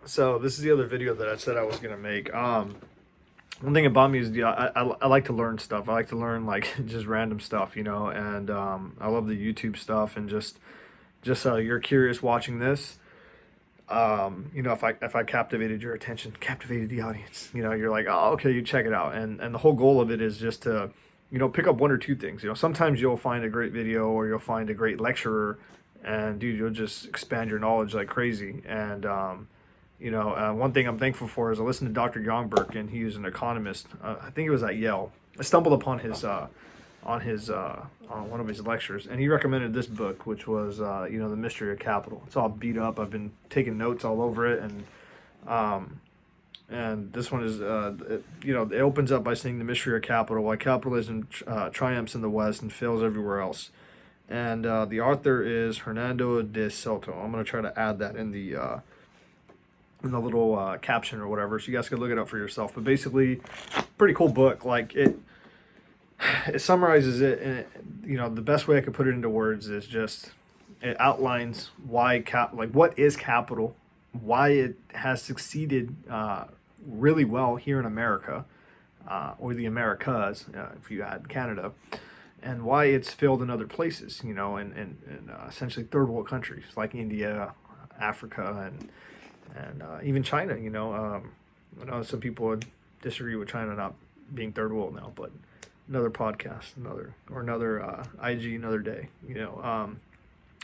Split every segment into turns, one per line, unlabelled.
So this is the other video that I said I was gonna make. One thing about me is, I like to learn stuff. I like to learn like just random stuff, and I love the YouTube stuff and just you're curious watching this. If I captivated your attention, captivated the audience, you're like, oh, okay, you check it out, and the whole goal of it is just to, pick up one or two things. Sometimes you'll find a great video or you'll find a great lecturer, and dude, you'll just expand your knowledge like crazy. And one thing I'm thankful for is I listened to Dr. Youngberg, and he was an economist. I think it was at Yale. I stumbled upon his on one of his lectures, and he recommended this book, which was The Mystery of Capital. It's all beat up. I've been taking notes all over it, and this one is it opens up by saying the mystery of capital, why capitalism triumphs in the West and fails everywhere else. And the author is Hernando de Soto. I'm going to try to add that in the little caption or whatever, so you guys can look it up for yourself. But basically, pretty cool book. Like it summarizes it, and the best way I could put it into words is just it outlines why what is capital, why it has succeeded really well here in America, or the Americas, if you add Canada, and why it's failed in other places, in essentially third world countries like India, Africa, and even China. I know some people would disagree with China not being third world now, but another podcast, another IG, another day.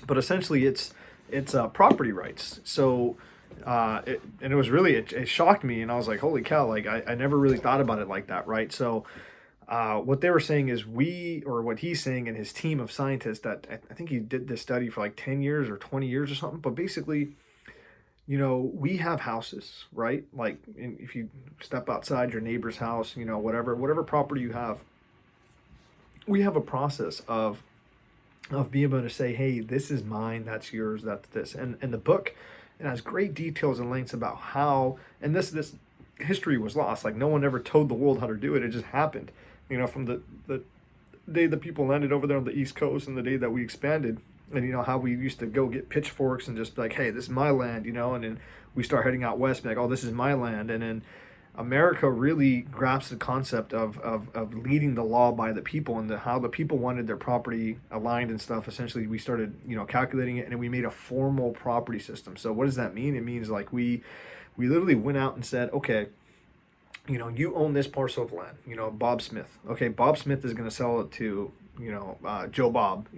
But essentially, it's property rights. So, and it was really it shocked me, and I was like, holy cow! Like I never really thought about it like that, right? So, what they were saying is what he's saying and his team of scientists that I think he did this study for like 10 years or 20 years or something, but basically, we have houses, right? Like if you step outside your neighbor's house, whatever property you have, we have a process of being able to say, hey, this is mine, that's yours, that's this. And the book, it has great details and lengths about how, and this history was lost. Like no one ever told the world how to do it. It just happened. From the day the people landed over there on the East Coast and the day that we expanded, and how we used to go get pitchforks and just be like, hey, this is my land, and then we start heading out west, be like, oh, this is my land. And then America really grasps the concept of leading the law by the people, and how the people wanted their property aligned and stuff. Essentially, we started, calculating it, and then we made a formal property system. So what does that mean? It means like we literally went out and said, okay, you own this parcel of land, Bob Smith. Okay, Bob Smith is going to sell it to, Joe Bob,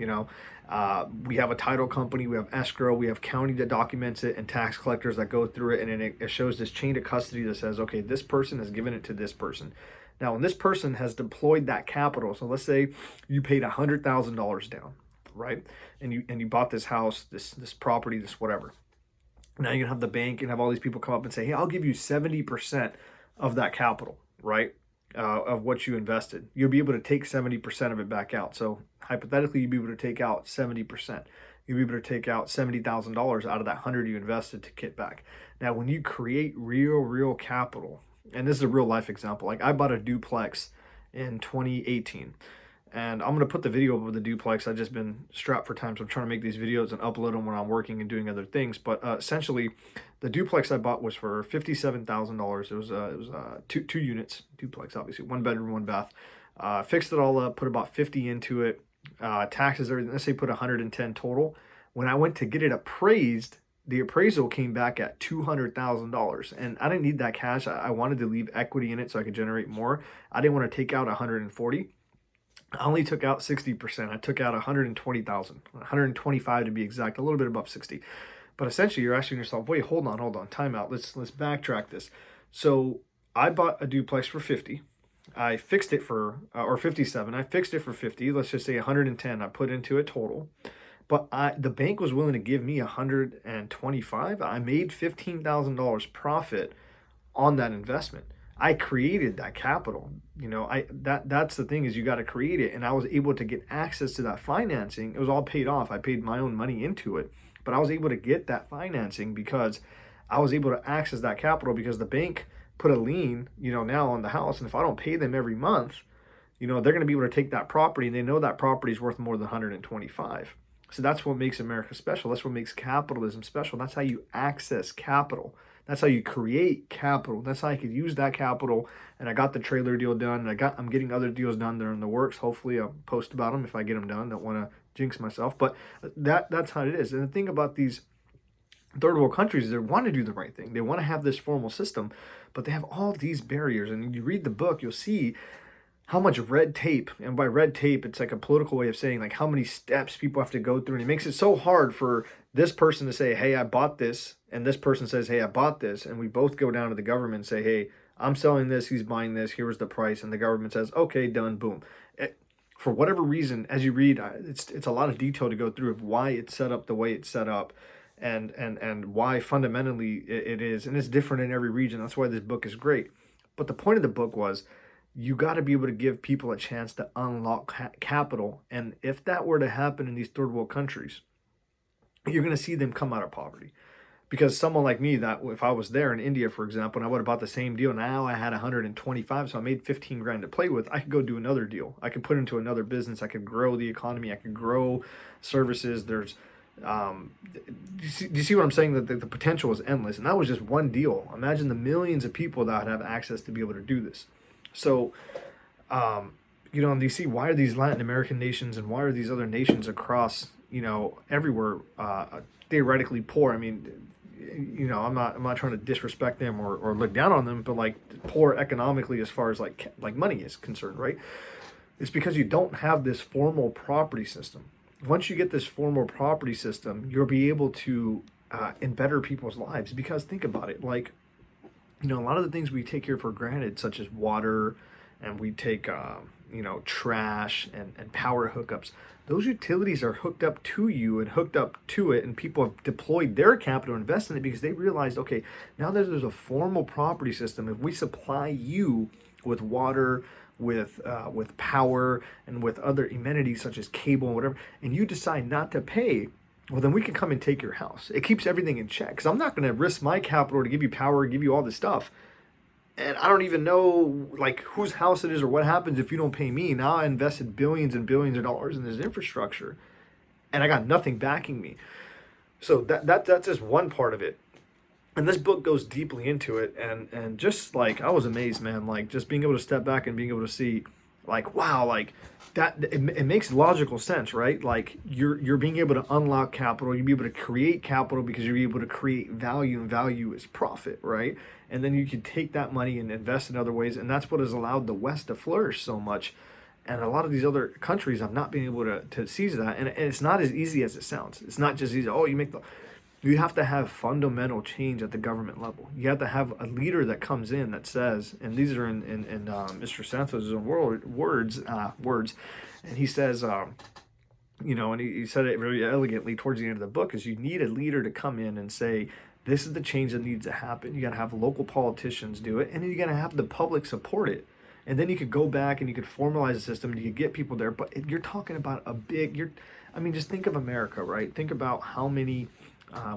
we have a title company, we have escrow, we have county that documents it, and tax collectors that go through it, and then it shows this chain of custody that says, okay, this person has given it to this person. Now, when this person has deployed that capital, so let's say you paid $100,000 down, right? And you bought this house, this property, this whatever. Now you can have the bank and have all these people come up and say, hey, I'll give you 70% of that capital, right? Of what you invested. You'll be able to take 70% of it back out. So hypothetically, you'd be able to take out 70%. You'll be able to take out $70,000 out of that 100 you invested to get back. Now, when you create real capital, and this is a real life example, like I bought a duplex in 2018. And I'm going to put the video up of the duplex. I've just been strapped for time, so I'm trying to make these videos and upload them when I'm working and doing other things. But essentially, the duplex I bought was for $57,000. It was two units, duplex, obviously, 1 bedroom, 1 bath. Fixed it all up, put about 50 into it, taxes, everything. Let's say put 110 total. When I went to get it appraised, the appraisal came back at $200,000, and I didn't need that cash. I wanted to leave equity in it so I could generate more. I didn't want to take out 140. I only took out 60%. I took out 120,000, 125 to be exact, a little bit above 60. But essentially, you're asking yourself, wait, hold on, time out. Let's backtrack this. So I bought a duplex for 50. I fixed it for, or 57. I fixed it for 50. Let's just say 110. I put into it total. But the bank was willing to give me 125. I made $15,000 profit on that investment. I created that capital. That's the thing, is you got to create it. And I was able to get access to that financing. It was all paid off. I paid my own money into it, but I was able to get that financing because I was able to access that capital, because the bank put a lien, now on the house. And if I don't pay them every month, they're going to be able to take that property, and they know that property is worth more than 125. So that's what makes America special. That's what makes capitalism special. That's how you access capital. That's how you create capital. That's how I could use that capital. And I got the trailer deal done. And I'm getting other deals done that are in the works. Hopefully I'll post about them if I get them done. Don't want to jinx myself, but that's how it is. And the thing about these third world countries, they want to do the right thing. They want to have this formal system, but they have all these barriers. And you read the book, you'll see how much red tape, and by red tape, it's like a political way of saying like how many steps people have to go through. And it makes it so hard for this person to say, hey, I bought this. And this person says, hey, I bought this. And we both go down to the government and say, hey, I'm selling this. He's buying this. Here's the price. And the government says, okay, done, boom. For whatever reason, as you read, it's a lot of detail to go through of why it's set up the way it's set up, and why fundamentally it is, and it's different in every region. That's why this book is great. But the point of the book was, you got to be able to give people a chance to unlock capital, and if that were to happen in these third world countries, you're going to see them come out of poverty. Because someone like me, that if I was there in India, for example, and I would have bought the same deal, now I had 125, so I made 15 grand to play with, I could go do another deal. I could put into another business. I could grow the economy. I could grow services. There's, do you see what I'm saying? That the potential is endless. And that was just one deal. Imagine the millions of people that have access to be able to do this. So, you know, and you see, why are these Latin American nations and why are these other nations across, you know, everywhere, theoretically poor? I mean, you know, I'm not trying to disrespect them or look down on them, but like poor economically as far as like money is concerned, right? It's because you don't have this formal property system. Once you get this formal property system, you'll be able to better people's lives. Because think about it, like, you know, a lot of the things we take here for granted, such as water, and we take, you know, trash and power hookups, those utilities are hooked up to you and hooked up to it, and people have deployed their capital to invest in it because they realized, okay, now that there's a formal property system, if we supply you with water, with power, and with other amenities such as cable and whatever, and you decide not to pay, well, then we can come and take your house. It keeps everything in check, because I'm not going to risk my capital to give you power, give you all this stuff, and I don't even know like whose house it is or what happens if you don't pay me. Now I invested billions and billions of dollars in this infrastructure, and I got nothing backing me. So that's just one part of it. And this book goes deeply into it, and just like I was amazed, man, like just being able to step back and being able to see, like, wow, like that it makes logical sense, right? Like you're being able to unlock capital, you'll be able to create capital because you're able to create value, and value is profit, right? And then you can take that money and invest in other ways, and that's what has allowed the West to flourish so much. And a lot of these other countries have not been able to seize that, and it's not as easy as it sounds. It's not just easy. Oh, you have to have fundamental change at the government level. You have to have a leader that comes in that says, and these are in Mr. Santos' own words, and he says, you know, and he said it very elegantly towards the end of the book, is you need a leader to come in and say, this is the change that needs to happen. You got to have local politicians do it, and then you got to have the public support it. And then you could go back and you could formalize the system and you could get people there. But you're talking about I mean, just think of America, right? Think about how many,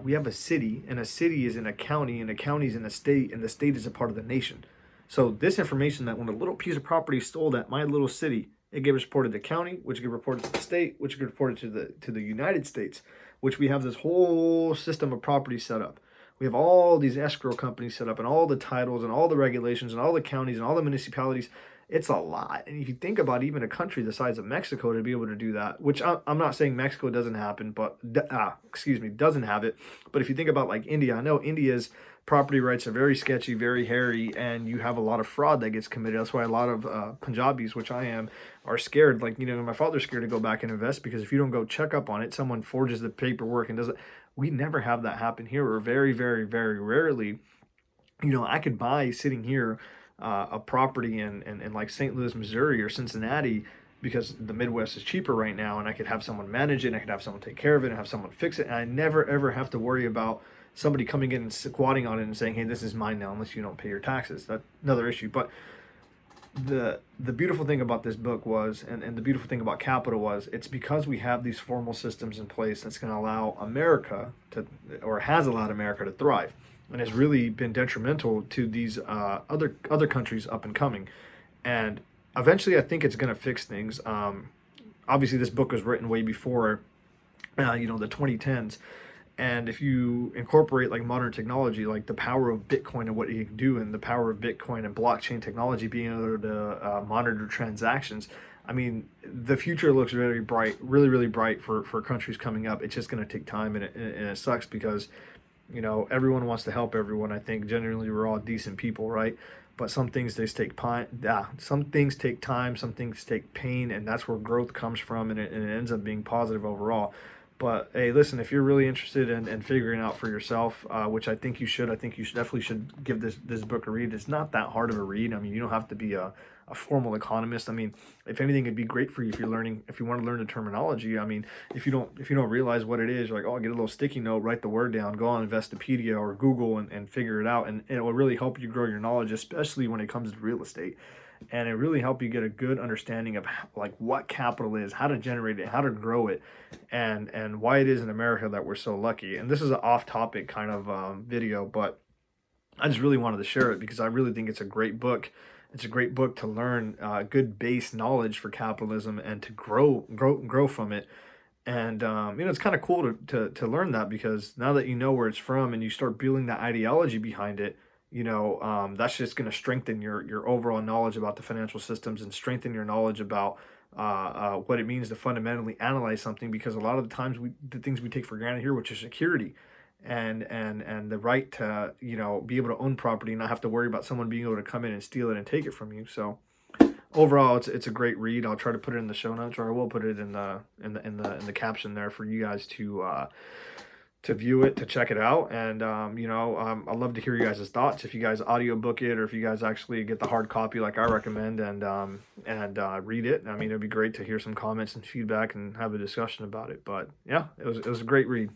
we have a city, and a city is in a county, and a county is in a state, and the state is a part of the nation. So this information that when a little piece of property is stole at my little city, it gets reported to the county, which gets reported to the state, which gets reported to the United States, which we have this whole system of property set up. We have all these escrow companies set up, and all the titles and all the regulations and all the counties and all the municipalities. It's a lot. And if you think about even a country the size of Mexico to be able to do that, which I'm not saying Mexico doesn't happen, but doesn't have it. But if you think about like India, I know India's property rights are very sketchy, very hairy, and you have a lot of fraud that gets committed. That's why a lot of Punjabis, which I am, are scared. Like, you know, my father's scared to go back and invest because if you don't go check up on it, someone forges the paperwork and does it. We never have that happen here, or very, very, very rarely. You know, I could buy sitting here a property in like St. Louis, Missouri or Cincinnati because the Midwest is cheaper right now, and I could have someone manage it, and I could have someone take care of it, and have someone fix it, and I never ever have to worry about somebody coming in and squatting on it and saying, hey, this is mine now, unless you don't pay your taxes. That's another issue. But the beautiful thing about this book was, and the beautiful thing about capital was, it's because we have these formal systems in place that's going to allow America to, or has allowed America to thrive, and has really been detrimental to these other countries up and coming. And eventually I think it's going to fix things. Obviously this book was written way before, you know, the 2010s. And if you incorporate like modern technology, like the power of Bitcoin and what you can do, and the power of Bitcoin and blockchain technology being able to monitor transactions, I mean, the future looks very bright, really, really bright for countries coming up. It's just going to take time, and it sucks because, everyone wants to help everyone. I think generally we're all decent people, right? But some things some things take time, some things take pain, and that's where growth comes from, and it ends up being positive overall. But hey, listen, if you're really interested in figuring out for yourself, which I think you should, I think you should definitely should give this book a read. It's not that hard of a read. I mean, you don't have to be a formal economist. I mean, if anything, it'd be great for you if you want to learn the terminology. I mean, if you don't realize what it is, you're like, oh, get a little sticky note, write the word down, go on Investopedia or Google and figure it out, and it will really help you grow your knowledge, especially when it comes to real estate. And it really help you get a good understanding of like what capital is, how to generate it, how to grow it, and why it is in America that we're so lucky. And this is an off-topic kind of video, but I just really wanted to share it because I really think it's a great book. It's a great book to learn good base knowledge for capitalism and to grow from it. And it's kind of cool to learn that, because now that you know where it's from and you start building that ideology behind it, that's just going to strengthen your overall knowledge about the financial systems and strengthen your knowledge about what it means to fundamentally analyze something. Because a lot of the times the things we take for granted here, which is security and the right to be able to own property and not have to worry about someone being able to come in and steal it and take it from you. So overall, it's a great read. I'll try to put it in the show notes, or I will put it in the caption there for you guys to view it, to check it out. And I'd love to hear you guys' thoughts, if you guys audiobook it or if you guys actually get the hard copy like I recommend and read it. I mean, it'd be great to hear some comments and feedback and have a discussion about it. But yeah, it was a great read.